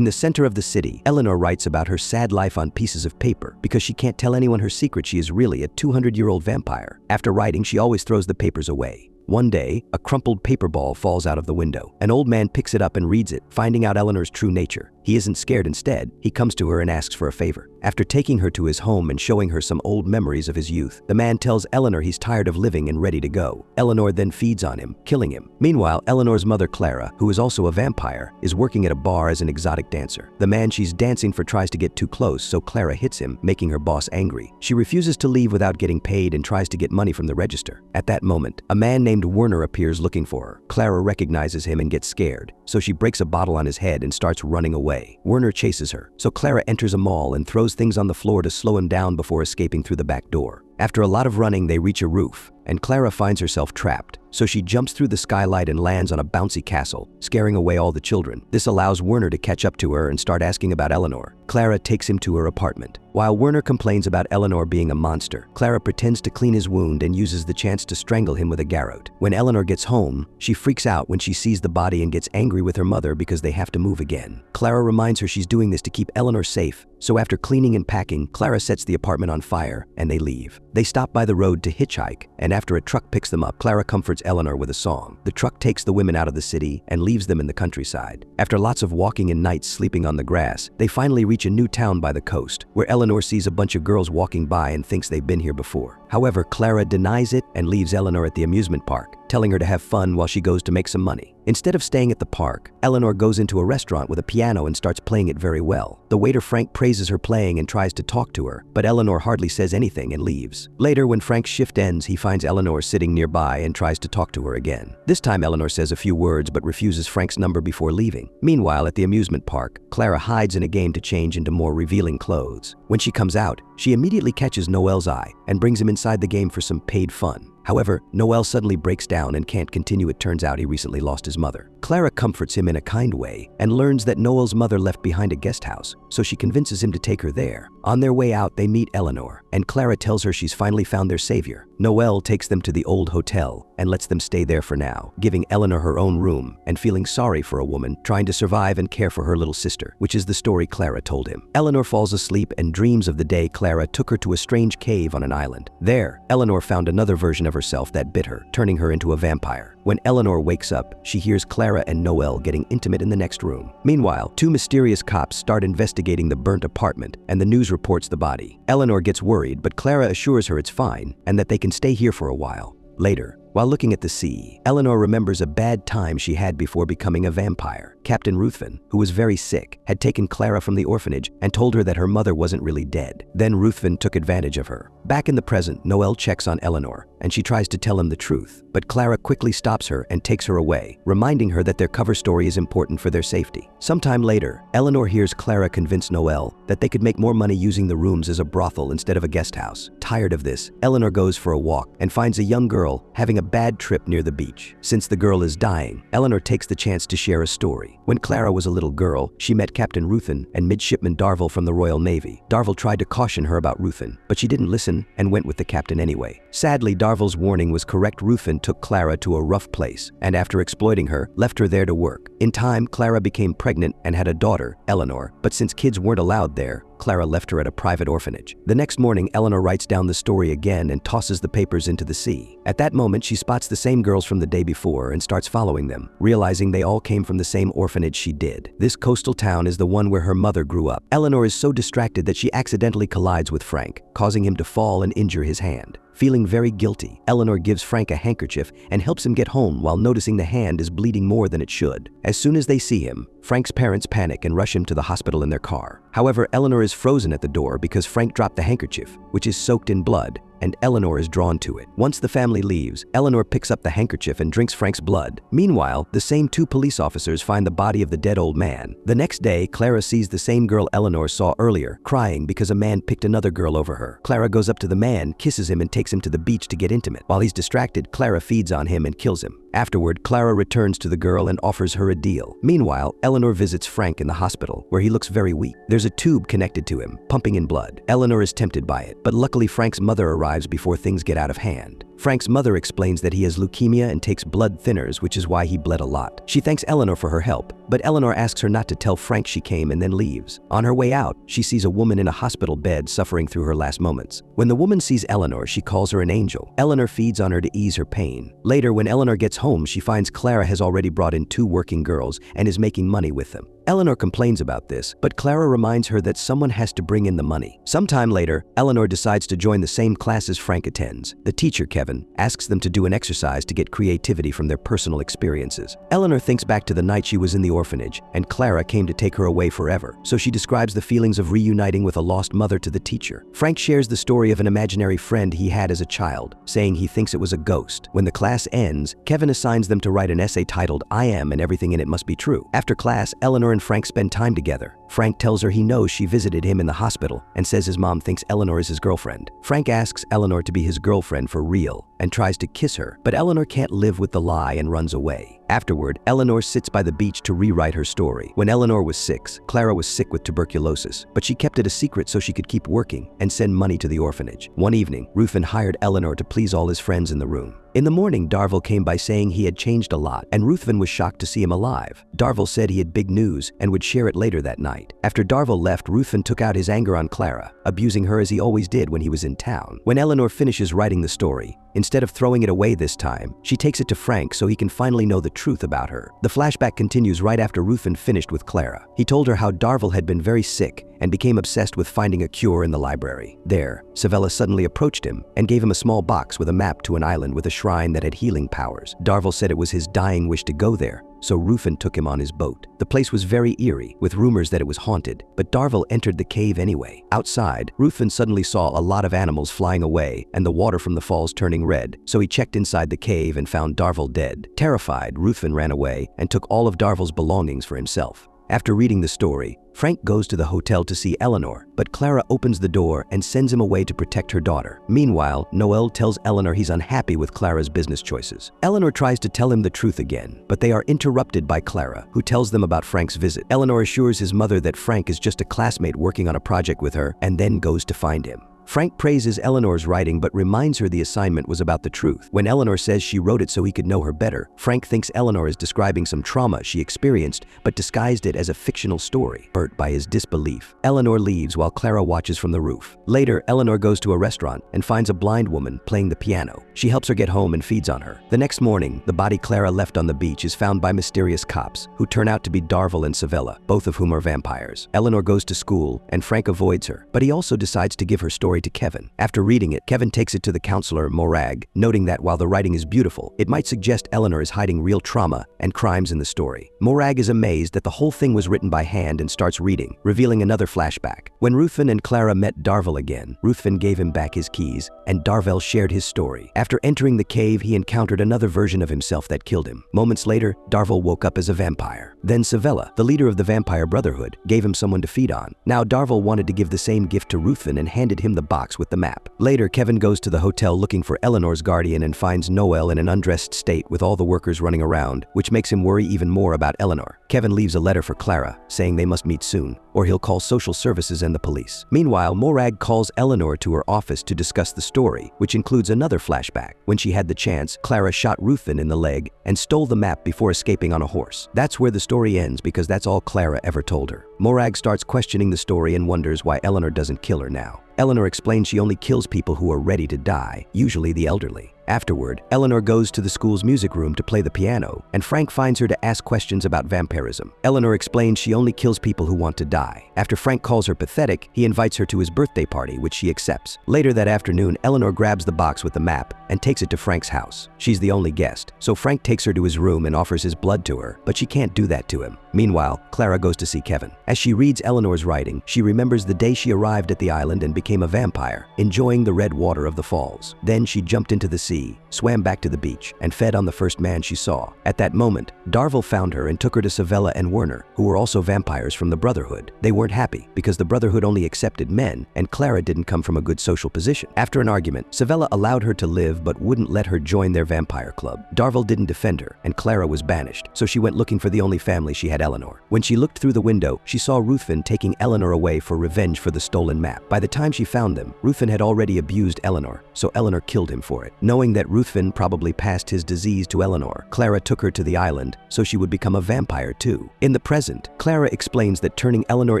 In the center of the city, Elanor writes about her sad life on pieces of paper because she can't tell anyone her secret she is really a 200-year-old vampire. After writing, she always throws the papers away. One day, a crumpled paper ball falls out of the window. An old man picks it up and reads it, finding out Eleanor's true nature. He isn't scared. Instead, he comes to her and asks for a favor. After taking her to his home and showing her some old memories of his youth, the man tells Elanor he's tired of living and ready to go. Elanor then feeds on him, killing him. Meanwhile, Eleanor's mother, Clara, who is also a vampire, is working at a bar as an exotic dancer. The man she's dancing for tries to get too close, so Clara hits him, making her boss angry. She refuses to leave without getting paid and tries to get money from the register. At that moment, a man named Werner appears looking for her. Clara recognizes him and gets scared, so she breaks a bottle on his head and starts running away. Werner chases her, so Clara enters a mall and throws things on the floor to slow him down before escaping through the back door. After a lot of running, they reach a roof, and Clara finds herself trapped, so she jumps through the skylight and lands on a bouncy castle, scaring away all the children. This allows Werner to catch up to her and start asking about Elanor. Clara takes him to her apartment. While Werner complains about Elanor being a monster, Clara pretends to clean his wound and uses the chance to strangle him with a garrote. When Elanor gets home, she freaks out when she sees the body and gets angry with her mother because they have to move again. Clara reminds her she's doing this to keep Elanor safe, so after cleaning and packing, Clara sets the apartment on fire and they leave. They stop by the road to hitchhike, and after a truck picks them up, Clara comforts Elanor with a song. The truck takes the women out of the city and leaves them in the countryside. After lots of walking and nights sleeping on the grass, they finally reach a new town by the coast, where Elanor sees a bunch of girls walking by and thinks they've been here before. However, Clara denies it and leaves Elanor at the amusement park, telling her to have fun while she goes to make some money. Instead of staying at the park, Elanor goes into a restaurant with a piano and starts playing it very well. The waiter Frank praises her playing and tries to talk to her, but Elanor hardly says anything and leaves. Later, when Frank's shift ends, he finds Elanor sitting nearby and tries to talk to her again. This time, Elanor says a few words but refuses Frank's number before leaving. Meanwhile, at the amusement park, Clara hides in a game to change into more revealing clothes. When she comes out, she immediately catches Noel's eye and brings him inside the game for some paid fun. However, Noel suddenly breaks down and can't continue. It turns out he recently lost his mother. Clara comforts him in a kind way and learns that Noel's mother left behind a guest house, so she convinces him to take her there. On their way out, they meet Elanor, and Clara tells her she's finally found their savior. Noel takes them to the old hotel and lets them stay there for now, giving Elanor her own room and feeling sorry for a woman trying to survive and care for her little sister, which is the story Clara told him. Elanor falls asleep and dreams of the day Clara took her to a strange cave on an island. There, Elanor found another version of herself that bit her, turning her into a vampire. When Elanor wakes up, she hears Clara and Noel getting intimate in the next room. Meanwhile, two mysterious cops start investigating the burnt apartment, and the news reports the body. Elanor gets worried, but Clara assures her it's fine and that they can stay here for a while. Later, while looking at the sea, Elanor remembers a bad time she had before becoming a vampire. Captain Ruthven, who was very sick, had taken Clara from the orphanage and told her that her mother wasn't really dead. Then Ruthven took advantage of her. Back in the present, Noel checks on Elanor, and she tries to tell him the truth, but Clara quickly stops her and takes her away, reminding her that their cover story is important for their safety. Sometime later, Elanor hears Clara convince Noel that they could make more money using the rooms as a brothel instead of a guest house. Tired of this, Elanor goes for a walk and finds a young girl having a bad trip near the beach. Since the girl is dying, Elanor takes the chance to share a story. When Clara was a little girl, she met Captain Ruthven and Midshipman Darvel from the Royal Navy. Darvel tried to caution her about Ruthven, but she didn't listen and went with the captain anyway. Sadly, Darvel's warning was correct. Ruthven took Clara to a rough place, and after exploiting her, left her there to work. In time, Clara became pregnant and had a daughter, Elanor, but since kids weren't allowed there, Clara left her at a private orphanage. The next morning, Elanor writes down the story again and tosses the papers into the sea. At that moment, she spots the same girls from the day before and starts following them, realizing they all came from the same orphanage she did. This coastal town is the one where her mother grew up. Elanor is so distracted that she accidentally collides with Frank, causing him to fall and injure his hand. Feeling very guilty, Elanor gives Frank a handkerchief and helps him get home while noticing the hand is bleeding more than it should. As soon as they see him, Frank's parents panic and rush him to the hospital in their car. However, Elanor is frozen at the door because Frank dropped the handkerchief, which is soaked in blood, and Elanor is drawn to it. Once the family leaves, Elanor picks up the handkerchief and drinks Frank's blood. Meanwhile, the same two police officers find the body of the dead old man. The next day, Clara sees the same girl Elanor saw earlier, crying because a man picked another girl over her. Clara goes up to the man, kisses him, and takes him to the beach to get intimate. While he's distracted, Clara feeds on him and kills him. Afterward, Clara returns to the girl and offers her a deal. Meanwhile, Elanor visits Frank in the hospital, where he looks very weak. There's a tube connected to him, pumping in blood. Elanor is tempted by it, but luckily Frank's mother arrives before things get out of hand. Frank's mother explains that he has leukemia and takes blood thinners, which is why he bled a lot. She thanks Elanor for her help, but Elanor asks her not to tell Frank she came and then leaves. On her way out, she sees a woman in a hospital bed suffering through her last moments. When the woman sees Elanor, she calls her an angel. Elanor feeds on her to ease her pain. Later, when Elanor gets home, she finds Clara has already brought in 2 working girls and is making money with them. Elanor complains about this, but Clara reminds her that someone has to bring in the money. Sometime later, Elanor decides to join the same classes Frank attends. The teacher, Kevin, asks them to do an exercise to get creativity from their personal experiences. Elanor thinks back to the night she was in the orphanage, and Clara came to take her away forever, so she describes the feelings of reuniting with a lost mother to the teacher. Frank shares the story of an imaginary friend he had as a child, saying he thinks it was a ghost. When the class ends, Kevin assigns them to write an essay titled "I Am and Everything in It Must Be True." After class, Elanor and Frank spend time together. Frank tells her he knows she visited him in the hospital and says his mom thinks Elanor is his girlfriend. Frank asks Elanor to be his girlfriend for real and tries to kiss her, but Elanor can't live with the lie and runs away. Afterward, Elanor sits by the beach to rewrite her story. When Elanor was 6, Clara was sick with tuberculosis, but she kept it a secret so she could keep working and send money to the orphanage. One evening, Ruthven hired Elanor to please all his friends in the room. In the morning, Darvel came by saying he had changed a lot, and Ruthven was shocked to see him alive. Darvel said he had big news and would share it later that night. After Darvel left, Ruthven took out his anger on Clara, abusing her as he always did when he was in town. When Elanor finishes writing the story, instead of throwing it away this time, she takes it to Frank so he can finally know the truth about her. The flashback continues right after Ruthven finished with Clara. He told her how Darvel had been very sick and became obsessed with finding a cure in the library. There, Savella suddenly approached him and gave him a small box with a map to an island with a shrine that had healing powers. Darvel said it was his dying wish to go there, so Ruthven took him on his boat. The place was very eerie, with rumors that it was haunted, but Darvel entered the cave anyway. Outside, Ruthven suddenly saw a lot of animals flying away and the water from the falls turning red, so he checked inside the cave and found Darvel dead. Terrified, Ruthven ran away and took all of Darvel's belongings for himself. After reading the story, Frank goes to the hotel to see Elanor, but Clara opens the door and sends him away to protect her daughter. Meanwhile, Noel tells Elanor he's unhappy with Clara's business choices. Elanor tries to tell him the truth again, but they are interrupted by Clara, who tells them about Frank's visit. Elanor assures his mother that Frank is just a classmate working on a project with her and then goes to find him. Frank praises Eleanor's writing but reminds her the assignment was about the truth. When Elanor says she wrote it so he could know her better, Frank thinks Elanor is describing some trauma she experienced but disguised it as a fictional story. Hurt by his disbelief, Elanor leaves while Clara watches from the roof. Later, Elanor goes to a restaurant and finds a blind woman playing the piano. She helps her get home and feeds on her. The next morning, the body Clara left on the beach is found by mysterious cops, who turn out to be Darvel and Savella, both of whom are vampires. Elanor goes to school, and Frank avoids her, but he also decides to give her story to Kevin. After reading it, Kevin takes it to the counselor, Morag, noting that while the writing is beautiful, it might suggest Elanor is hiding real trauma and crimes in the story. Morag is amazed that the whole thing was written by hand and starts reading, revealing another flashback. When Ruthven and Clara met Darvel again, Ruthven gave him back his keys, and Darvel shared his story. After entering the cave, he encountered another version of himself that killed him. Moments later, Darvel woke up as a vampire. Then Savella, the leader of the vampire brotherhood, gave him someone to feed on. Now Darvel wanted to give the same gift to Ruthven and handed him the box with the map. Later, Kevin goes to the hotel looking for Eleanor's guardian and finds Noel in an undressed state with all the workers running around, which makes him worry even more about Elanor. Kevin leaves a letter for Clara, saying they must meet soon, or he'll call social services and the police. Meanwhile, Morag calls Elanor to her office to discuss the story, which includes another flashback. When she had the chance, Clara shot Ruthven in the leg and stole the map before escaping on a horse. That's where the story ends because that's all Clara ever told her. Morag starts questioning the story and wonders why Elanor doesn't kill her now. Elanor explains she only kills people who are ready to die, usually the elderly. Afterward, Elanor goes to the school's music room to play the piano, and Frank finds her to ask questions about vampirism. Elanor explains she only kills people who want to die. After Frank calls her pathetic, he invites her to his birthday party, which she accepts. Later that afternoon, Elanor grabs the box with the map and takes it to Frank's house. She's the only guest, so Frank takes her to his room and offers his blood to her, but she can't do that to him. Meanwhile, Clara goes to see Kevin. As she reads Eleanor's writing, she remembers the day she arrived at the island and became a vampire, enjoying the red water of the falls. Then she jumped into the sea, swam back to the beach, and fed on the first man she saw. At that moment, Darvel found her and took her to Savella and Werner, who were also vampires from the Brotherhood. They weren't happy because the Brotherhood only accepted men, and Clara didn't come from a good social position. After an argument, Savella allowed her to live but wouldn't let her join their vampire club. Darvel didn't defend her, and Clara was banished, so she went looking for the only family she had at Elanor. When she looked through the window, she saw Ruthven taking Elanor away for revenge for the stolen map. By the time she found them, Ruthven had already abused Elanor, so Elanor killed him for it. Knowing that Ruthven probably passed his disease to Elanor, Clara took her to the island so she would become a vampire too. In the present, Clara explains that turning Elanor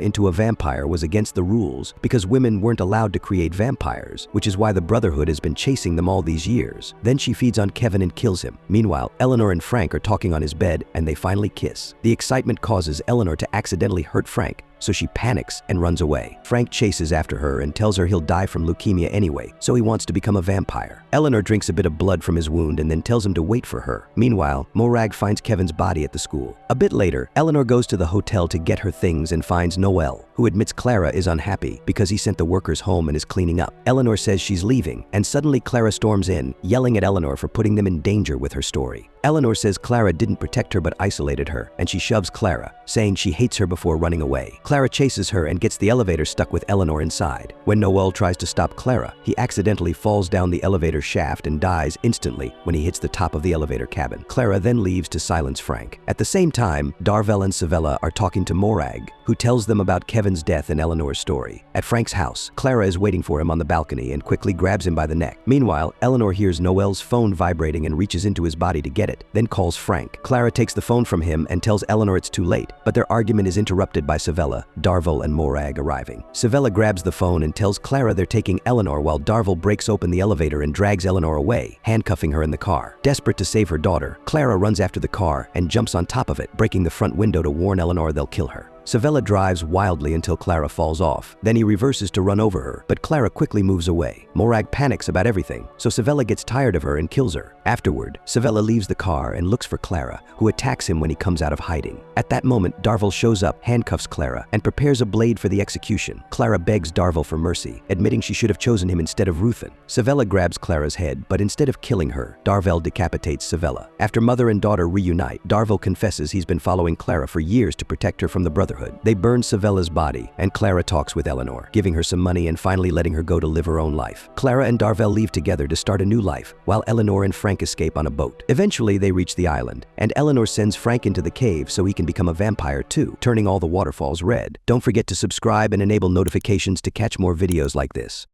into a vampire was against the rules because women weren't allowed to create vampires, which is why the Brotherhood has been chasing them all these years. Then she feeds on Kevin and kills him. Meanwhile, Elanor and Frank are talking on his bed and they finally kiss. The excitement causes Elanor to accidentally hurt Frank, so she panics and runs away. Frank chases after her and tells her he'll die from leukemia anyway, so he wants to become a vampire. Elanor drinks a bit of blood from his wound and then tells him to wait for her. Meanwhile, Morag finds Kevin's body at the school. A bit later, Elanor goes to the hotel to get her things and finds Noel, who admits Clara is unhappy because he sent the workers home and is cleaning up. Elanor says she's leaving, and suddenly Clara storms in, yelling at Elanor for putting them in danger with her story. Elanor says Clara didn't protect her but isolated her, and she shoves Clara, saying she hates her before running away. Clara chases her and gets the elevator stuck with Elanor inside. When Noel tries to stop Clara, he accidentally falls down the elevator shaft and dies instantly when he hits the top of the elevator cabin. Clara then leaves to silence Frank. At the same time, Darvel and Savella are talking to Morag, who tells them about Kevin's death and Eleanor's story. At Frank's house, Clara is waiting for him on the balcony and quickly grabs him by the neck. Meanwhile, Elanor hears Noel's phone vibrating and reaches into his body to get it, then calls Frank. Clara takes the phone from him and tells Elanor it's too late, but their argument is interrupted by Savella, Darvel, and Morag arriving. Savella grabs the phone and tells Clara they're taking Elanor while Darvel breaks open the elevator and drags Elanor away, handcuffing her in the car. Desperate to save her daughter, Clara runs after the car and jumps on top of it, breaking the front window to warn Elanor they'll kill her. Savella drives wildly until Clara falls off. Then he reverses to run over her, but Clara quickly moves away. Morag panics about everything, so Savella gets tired of her and kills her. Afterward, Savella leaves the car and looks for Clara, who attacks him when he comes out of hiding. At that moment, Darvel shows up, handcuffs Clara, and prepares a blade for the execution. Clara begs Darvel for mercy, admitting she should have chosen him instead of Ruthven. Savella grabs Clara's head, but instead of killing her, Darvel decapitates Savella. After mother and daughter reunite, Darvel confesses he's been following Clara for years to protect her from the Brotherhood. They burn Savella's body, and Clara talks with Elanor, giving her some money and finally letting her go to live her own life. Clara and Darvel leave together to start a new life, while Elanor and Frank escape on a boat. Eventually, they reach the island, and Elanor sends Frank into the cave so he can become a vampire too, turning all the waterfalls red. Don't forget to subscribe and enable notifications to catch more videos like this.